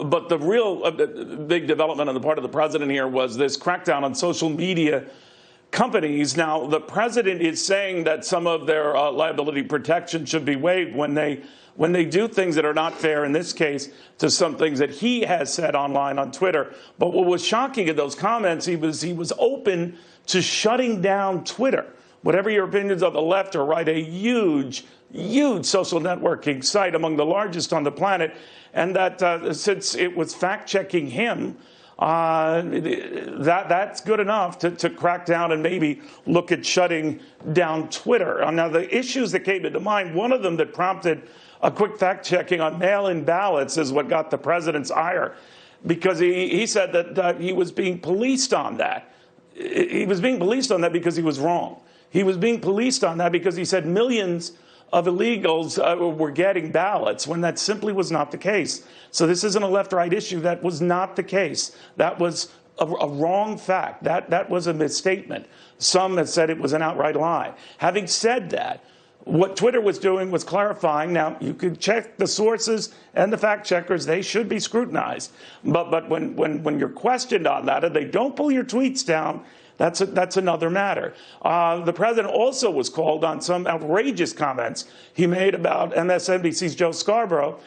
But the real big development on the part of the president here was this crackdown on social media companies. Now, the president is saying that some of their liability protection should be waived when they do things that are not fair, in this case, to some things that he has said online on Twitter. But what was shocking in those comments, he was open to shutting down Twitter. Whatever your opinions on the left or right, a huge social networking site, among the largest on the planet, and that since it was fact-checking him, that's good enough to crack down and maybe look at shutting down Twitter. Now, the issues that came into mind, one of them that prompted a quick fact-checking on mail-in ballots is what got the president's ire, because he said that he was being policed on that. He was being policed on that because he was wrong. He was being policed on that because he said millions of illegals were getting ballots, when that simply was not the case. So this isn't a left-right issue. That was not the case. That was a wrong fact. That was a misstatement. Some have said it was an outright lie. Having said that, what Twitter was doing was clarifying. Now, you could check the sources and the fact checkers. They should be scrutinized. But when you're questioned on that and they don't pull your tweets down, that's another matter. The president also was called on some outrageous comments he made about MSNBC's Joe Scarborough,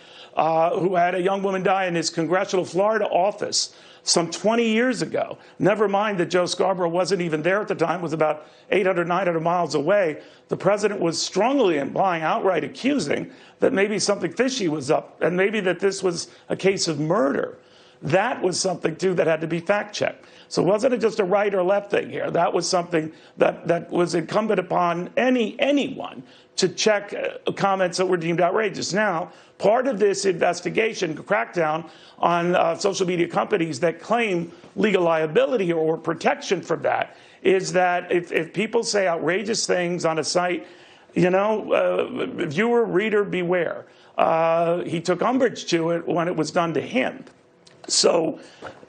who had a young woman die in his congressional Florida office some 20 years ago. Never mind that Joe Scarborough wasn't even there at the time, was about 800, 900 miles away. The president was strongly implying, outright accusing, that maybe something fishy was up and maybe that this was a case of murder. That was something, too, that had to be fact-checked. So it wasn't just a right or left thing here. That was something that was incumbent upon anyone to check comments that were deemed outrageous. Now, part of this investigation, crackdown on social media companies that claim legal liability or protection from that, is that if people say outrageous things on a site, viewer, reader, beware. He took umbrage to it when it was done to him. So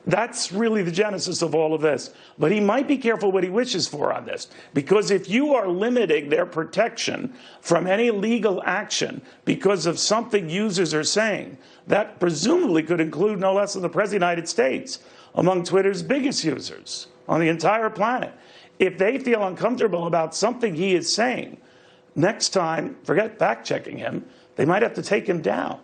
that's really the genesis of all of this. But he might be careful what he wishes for on this, because if you are limiting their protection from any legal action because of something users are saying, that presumably could include no less than the President of the United States among Twitter's biggest users on the entire planet. If they feel uncomfortable about something he is saying, next time, forget fact-checking him, they might have to take him down.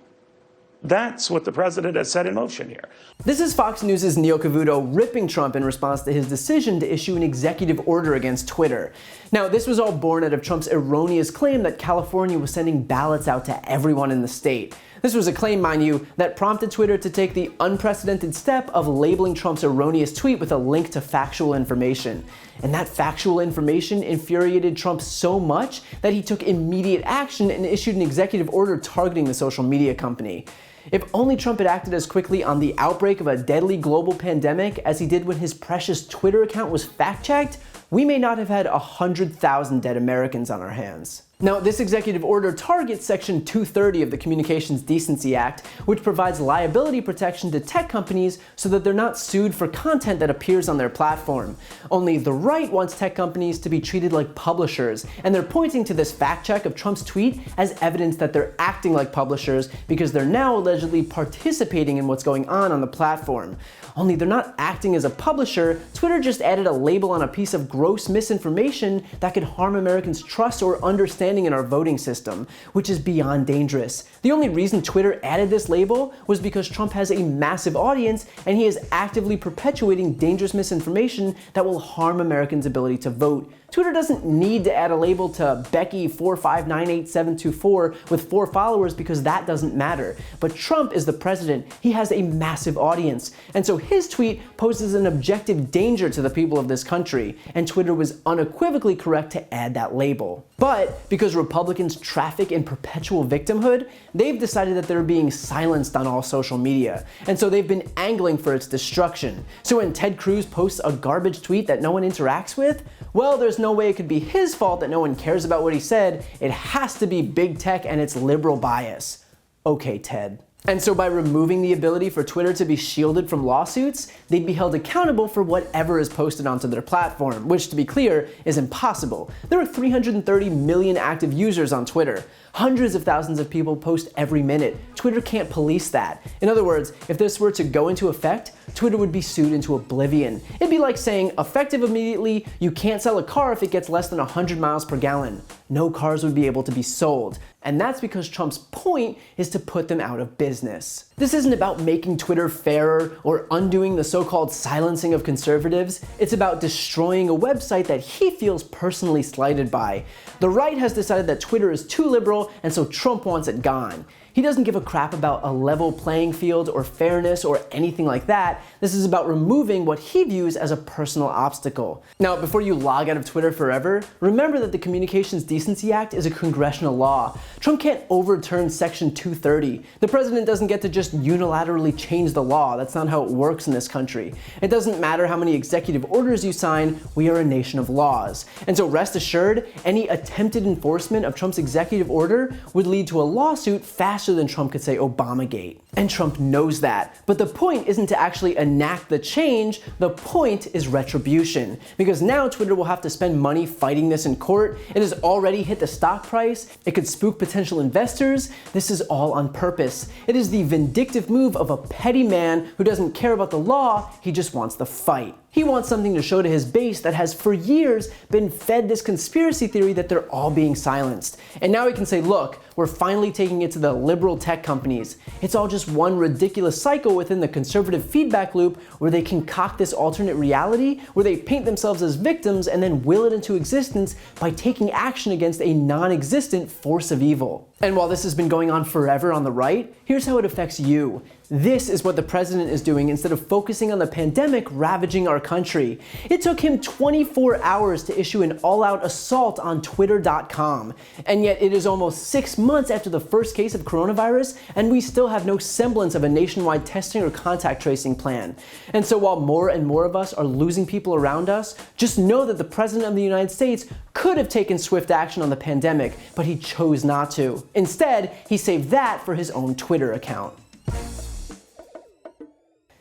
That's what the president has set in motion here. This is Fox News' Neil Cavuto ripping Trump in response to his decision to issue an executive order against Twitter. Now, this was all born out of Trump's erroneous claim that California was sending ballots out to everyone in the state. This was a claim, mind you, that prompted Twitter to take the unprecedented step of labeling Trump's erroneous tweet with a link to factual information. And that factual information infuriated Trump so much that he took immediate action and issued an executive order targeting the social media company. If only Trump had acted as quickly on the outbreak of a deadly global pandemic as he did when his precious Twitter account was fact-checked, we may not have had 100,000 dead Americans on our hands. Now, this executive order targets Section 230 of the Communications Decency Act, which provides liability protection to tech companies so that they're not sued for content that appears on their platform. Only the right wants tech companies to be treated like publishers, and they're pointing to this fact check of Trump's tweet as evidence that they're acting like publishers because they're now allegedly participating in what's going on the platform. Only they're not acting as a publisher. Twitter just added a label on a piece of gross misinformation that could harm Americans' trust or understanding in our voting system, which is beyond dangerous. The only reason Twitter added this label was because Trump has a massive audience and he is actively perpetuating dangerous misinformation that will harm Americans' ability to vote. Twitter doesn't need to add a label to Becky4598724 with 4 followers because that doesn't matter. But Trump is the president. He has a massive audience. And so his tweet poses an objective danger to the people of this country. And Twitter was unequivocally correct to add that label. But because Republicans traffic in perpetual victimhood, they've decided that they're being silenced on all social media. And so they've been angling for its destruction. So when Ted Cruz posts a garbage tweet that no one interacts with, well, there's no way it could be his fault that no one cares about what he said. It has to be big tech and its liberal bias. Okay, Ted. And so by removing the ability for Twitter to be shielded from lawsuits, they'd be held accountable for whatever is posted onto their platform, which, to be clear, is impossible. There are 330 million active users on Twitter. Hundreds of thousands of people post every minute. Twitter can't police that. In other words, if this were to go into effect, Twitter would be sued into oblivion. It'd be like saying, effective immediately, you can't sell a car if it gets less than 100 miles per gallon. No cars would be able to be sold. And that's because Trump's point is to put them out of business. This isn't about making Twitter fairer or undoing the so-called silencing of conservatives. It's about destroying a website that he feels personally slighted by. The right has decided that Twitter is too liberal, and so Trump wants it gone. He doesn't give a crap about a level playing field or fairness or anything like that. This is about removing what he views as a personal obstacle. Now, before you log out of Twitter forever, remember that the Communications Decency Act is a congressional law. Trump can't overturn Section 230. The president doesn't get to just unilaterally change the law. That's not how it works in this country. It doesn't matter how many executive orders you sign, we are a nation of laws. And so rest assured, any attempted enforcement of Trump's executive order would lead to a lawsuit faster than Trump could say Obamagate. And Trump knows that. But the point isn't to actually enact the change, the point is retribution. Because now Twitter will have to spend money fighting this in court. It has already hit the stock price. It could spook potential investors. This is all on purpose. It is the vindictive move of a petty man who doesn't care about the law, he just wants the fight. He wants something to show to his base that has for years been fed this conspiracy theory that they're all being silenced. And now he can say, look, we're finally taking it to the liberal tech companies. It's all just one ridiculous cycle within the conservative feedback loop where they concoct this alternate reality, where they paint themselves as victims and then will it into existence by taking action against a non-existent force of evil. And while this has been going on forever on the right, here's how it affects you. This is what the president is doing instead of focusing on the pandemic ravaging our country. It took him 24 hours to issue an all-out assault on Twitter.com. And yet it is almost 6 months after the first case of coronavirus, and we still have no semblance of a nationwide testing or contact tracing plan. And so while more and more of us are losing people around us, just know that the president of the United States could have taken swift action on the pandemic, but he chose not to. Instead, he saved that for his own Twitter account.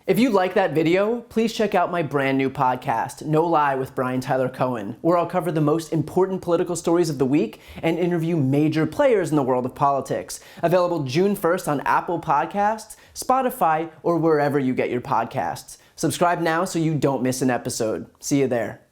If you like that video, please check out my brand new podcast, No Lie with Brian Tyler Cohen, where I'll cover the most important political stories of the week and interview major players in the world of politics. Available June 1st on Apple Podcasts, Spotify, or wherever you get your podcasts. Subscribe now so you don't miss an episode. See you there.